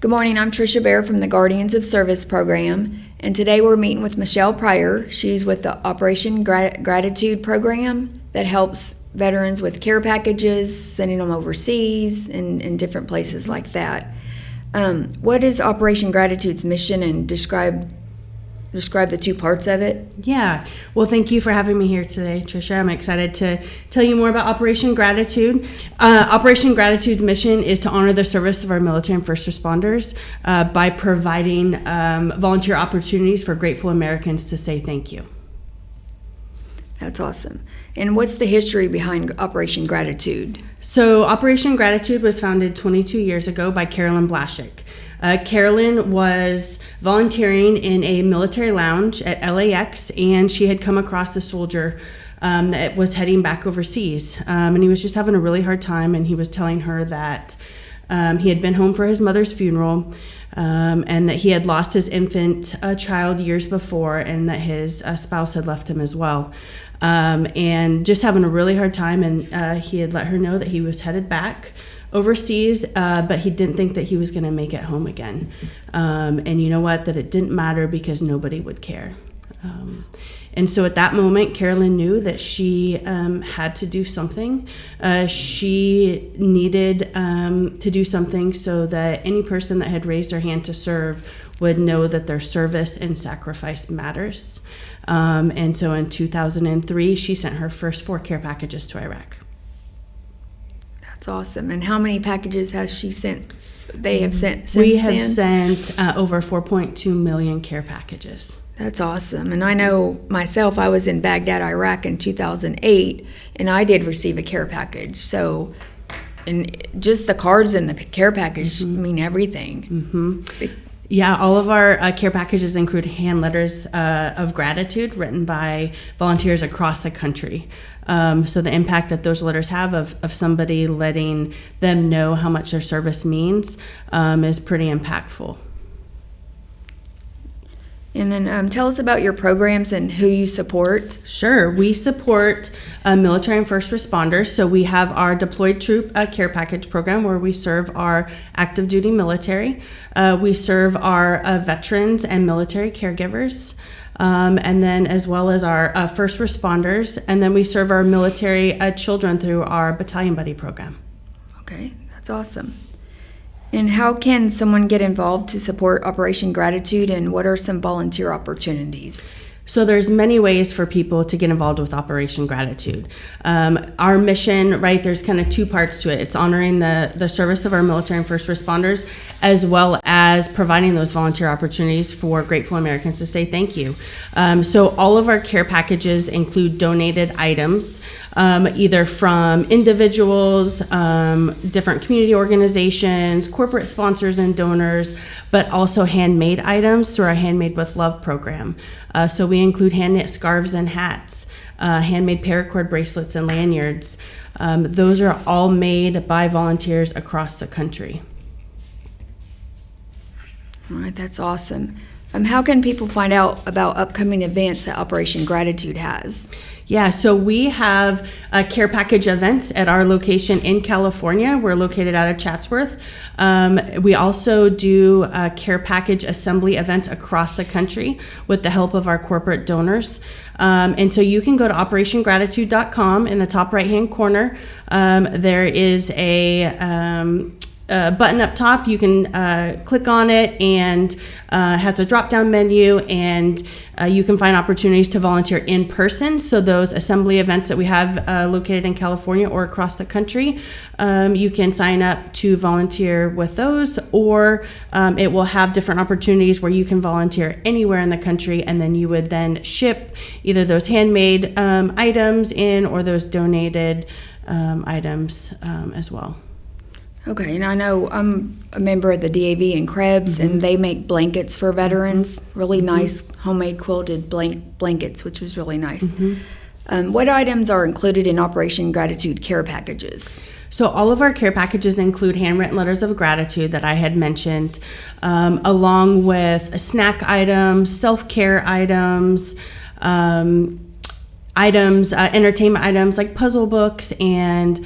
Good morning, I'm Tricia Bear from the Guardians of Service program, and today we're meeting with Michelle Pryor. She's with the Operation Gratitude program that helps veterans with care packages, sending them overseas and different places like that. What is Operation Gratitude's mission, and describe the two parts of it? Yeah. Well, thank you for having me here today, Tricia. I'm excited to tell you more about Operation Gratitude. Operation Gratitude's mission is to honor the service of our military and first responders by providing volunteer opportunities for grateful Americans to say thank you. That's awesome. And what's the history behind Operation Gratitude? So Operation Gratitude was founded 22 years ago by Carolyn Blashik. Carolyn was volunteering in a military lounge at LAX, and she had come across a soldier that was heading back overseas. And he was just having a really hard time, and he was telling her that he had been home for his mother's funeral, and that he had lost his infant child years before, and that his spouse had left him as well. And just having a really hard time, and he had let her know that he was headed back overseas, but he didn't think that he was going to make it home again. And you know what? That it didn't matter because nobody would care. And so at that moment, Carolyn knew that she had to do something. She needed to do something so that any person that had raised their hand to serve would know that their service and sacrifice matters. And so in 2003, she sent her first 4 care packages to Iraq. That's awesome. And how many packages has she sent? They have sent since We have then? sent over 4.2 million care packages. That's awesome. And I know myself, I was in Baghdad, Iraq in 2008, and I did receive a care package. So, and just the cards in the care package mean everything. Mm-hmm. Yeah, all of our care packages include hand letters of gratitude written by volunteers across the country. So the impact that those letters have of somebody letting them know how much their service means is pretty impactful. And then tell us about your programs and who you support. Sure. We support military and first responders. So we have our deployed troop care package program where we serve our active duty military. We serve our veterans and military caregivers. And then as well as our first responders. And then we serve our military children through our battalion buddy program. Okay, that's awesome. And how can someone get involved to support Operation Gratitude, and what are some volunteer opportunities? So there's many ways for people to get involved with Operation Gratitude. Our mission, right, there's kind of 2 parts to it. It's honoring the service of our military and first responders, as well as providing those volunteer opportunities for grateful Americans to say thank you. So all of our care packages include donated items, either from individuals, different community organizations, corporate sponsors and donors, but also handmade items through our Handmade with Love program. So we include hand-knit scarves and hats, handmade paracord bracelets and lanyards. Those are all made by volunteers across the country. All right, that's awesome. How can people find out about upcoming events that Operation Gratitude has? Yeah, so we have care package events at our location in California. We're located out of Chatsworth. We also do care package assembly events across the country with the help of our corporate donors. And so you can go to operationgratitude.com. In the top right-hand corner, there is a button up top. You can click on it, and has a drop-down menu, and you can find opportunities to volunteer in person. So those assembly events that we have located in California or across the country, you can sign up to volunteer with those, or it will have different opportunities where you can volunteer anywhere in the country, and then you would then ship either those handmade items in or those donated items as well. Okay, and I know I'm a member of the DAV in Krebs, and they make blankets for veterans, really nice homemade quilted blankets, which was really nice. What items are included in Operation Gratitude care packages? So all of our care packages include handwritten letters of gratitude that I had mentioned, along with snack items, self-care items, entertainment items like puzzle books and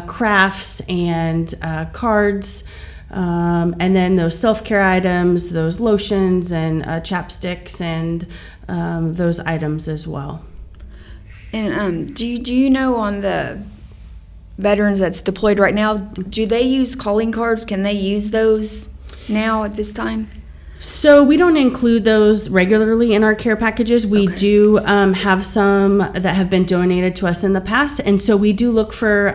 crafts and cards. And then those self-care items, those lotions and chapsticks and those items as well. And do you know on the veterans that's deployed right now, do they use calling cards? Can they use those now at this time? So we don't include those regularly in our care packages. We Okay. do have some that have been donated to us in the past, and so we do look for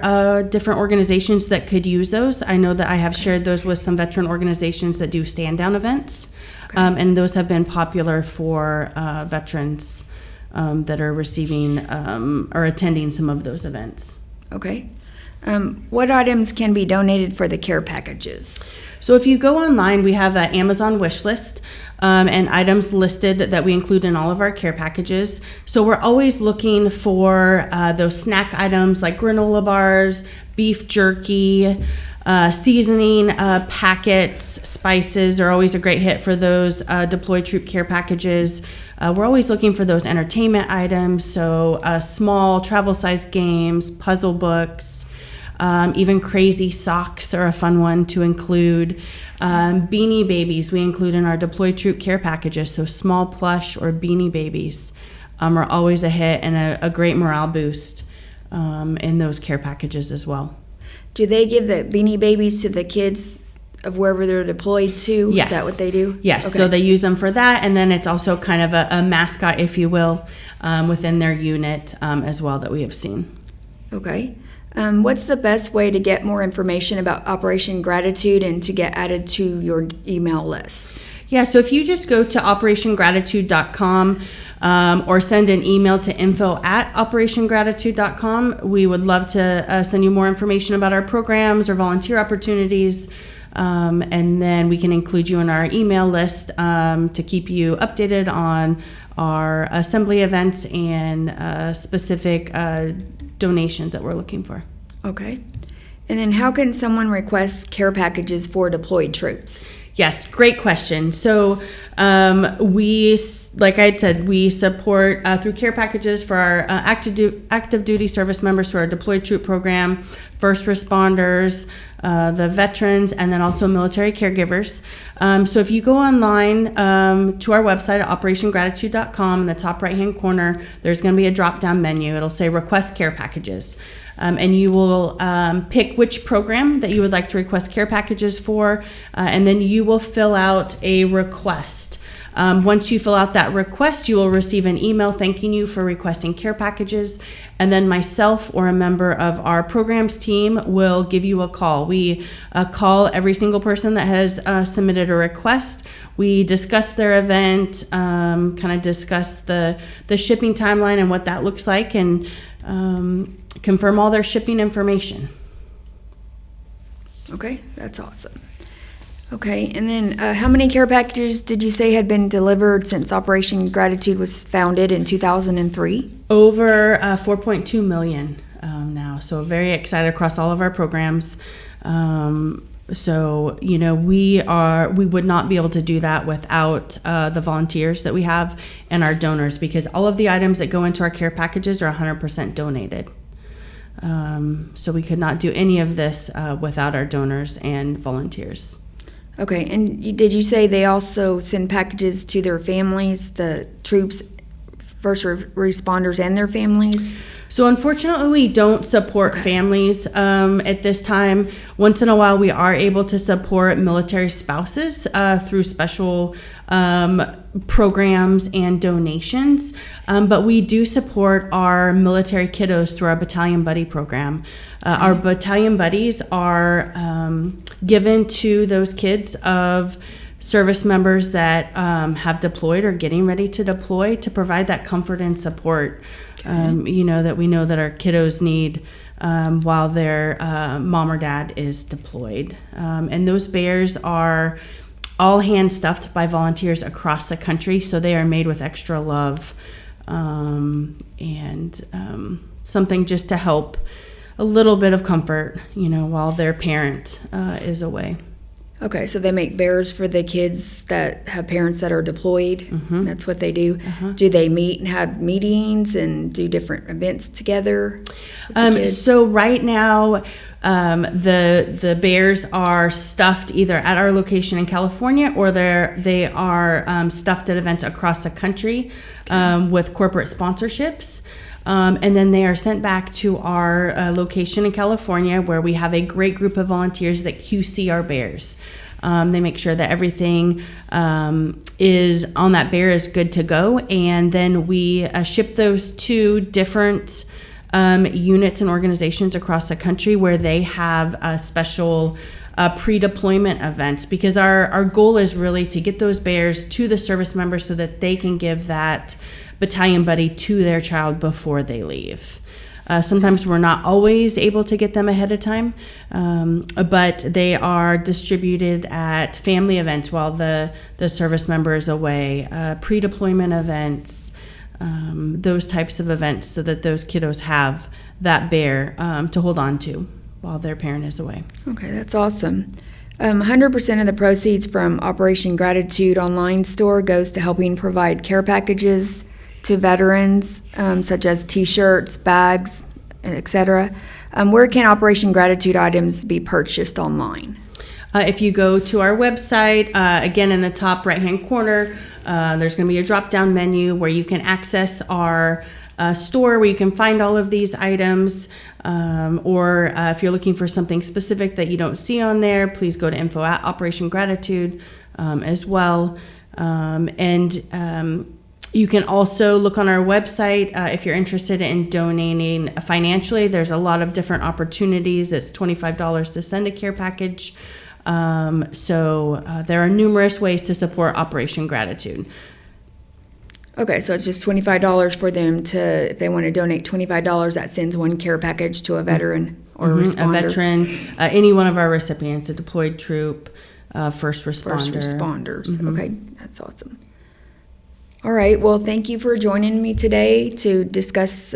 different organizations that could use those. I know that I have shared those with some veteran organizations that do stand-down events, and those have been popular for veterans that are receiving or attending some of those events. Okay. What items can be donated for the care packages? So if you go online, we have an Amazon wish list and items listed that we include in all of our care packages. So we're always looking for those snack items like granola bars, beef jerky, seasoning packets, spices are always a great hit for those deployed troop care packages. We're always looking for those entertainment items, so small travel-sized games, puzzle books, even crazy socks are a fun one to include. Beanie Babies we include in our deployed troop care packages, so small plush or Beanie Babies are always a hit and a great morale boost in those care packages as well. Do they give the Beanie Babies to the kids of wherever they're deployed to? Yes. Is that what they do? Yes, Okay. so they use them for that, and then it's also kind of a mascot, if you will, within their unit as well that we have seen. Okay. What's the best way to get more information about Operation Gratitude and to get added to your email list? Yeah, so if you just go to operationgratitude.com or send an email to info@operationgratitude.com, we would love to send you more information about our programs or volunteer opportunities. And then we can include you in our email list to keep you updated on our assembly events and specific donations that we're looking for. Okay. And then how can someone request care packages for deployed troops? Yes, great question. So we, like I had said, we support through care packages for our active duty service members through our deployed troop program, first responders, the veterans, and then also military caregivers. So if you go online to our website at operationgratitude.com, in the top right-hand corner, there's going to be a drop-down menu. It'll say Request Care Packages. And you will pick which program that you would like to request care packages for, and then you will fill out a request. Once you fill out that request, you will receive an email thanking you for requesting care packages, and then myself or a member of our programs team will give you a call. We call every single person that has submitted a request. We discuss their event, kind of discuss the shipping timeline and what that looks like, and confirm all their shipping information. Okay, that's awesome. Okay, and then how many care packages did you say had been delivered since Operation Gratitude was founded in 2003? Over 4.2 million now, so very excited across all of our programs. So, you know, we would not be able to do that without the volunteers that we have and our donors, because all of the items that go into our care packages are 100% donated. So we could not do any of this without our donors and volunteers. Okay, and did you say they also send packages to their families, the troops, first responders, and their families? So unfortunately, we don't support families at this time. Once in a while, we are able to support military spouses through special programs and donations, but we do support our military kiddos through our Battalion Buddy program. Our Battalion Buddies are given to those kids of service members that have deployed or getting ready to deploy to provide that comfort and support, you know, that we know that our kiddos need while their mom or dad is deployed. And those bears are all hand stuffed by volunteers across the country, so they are made with extra love and something just to help a little bit of comfort, you know, while their parent is away. Okay, so they make bears for the kids that have parents that are deployed. That's what they do. Do they meet and have meetings and do different events together with the kids? So right now, the bears are stuffed either at our location in California, or they are stuffed at events across the country with corporate sponsorships. And then they are sent back to our location in California, where we have a great group of volunteers that QC our bears. They make sure that everything is on that bear is good to go, and then we ship those to different units and organizations across the country where they have special pre-deployment events, because our goal is really to get those bears to the service members so that they can give that battalion buddy to their child before they leave. Sometimes we're not always able to get them ahead of time, but they are distributed at family events while the service member is away, pre-deployment events, those types of events, so that those kiddos have that bear to hold on to while their parent is away. Okay, that's awesome. 100% of the proceeds from Operation Gratitude online store goes to helping provide care packages to veterans, such as T-shirts, bags, etc. Where can Operation Gratitude items be purchased online? If you go to our website, again in the top right-hand corner, there's going to be a drop-down menu where you can access our store, where you can find all of these items. Or if you're looking for something specific that you don't see on there, please go to info at Operation Gratitude as well. You can also look on our website if you're interested in donating financially. There's a lot of different opportunities. It's $25 to send a care package. So there are numerous ways to support Operation Gratitude. Okay, so it's just $25 for them to, if they want to donate $25, that sends one care package to a veteran or a responder. A veteran, any one of our recipients, a deployed troop, first responder. First responders. Okay, that's awesome. All right, well, thank you for joining me today to discuss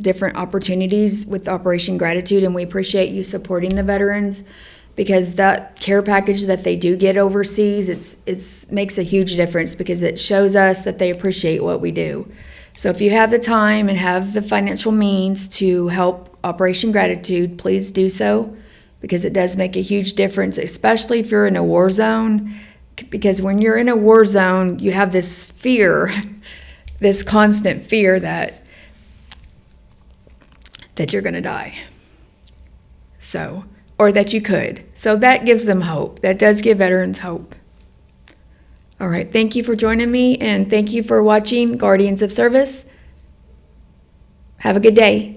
different opportunities with Operation Gratitude, and we appreciate you supporting the veterans, because that care package that they do get overseas, it's makes a huge difference, because it shows us that they appreciate what we do. So if you have the time and have the financial means to help Operation Gratitude, please do so, because it does make a huge difference, especially if you're in a war zone. Because when you're in a war zone, you have this fear, this constant fear that you're going to die. So, or that you could. So that gives them hope. That does give veterans hope. All right. Thank you for joining me, and thank you for watching Guardians of Service. Have a good day.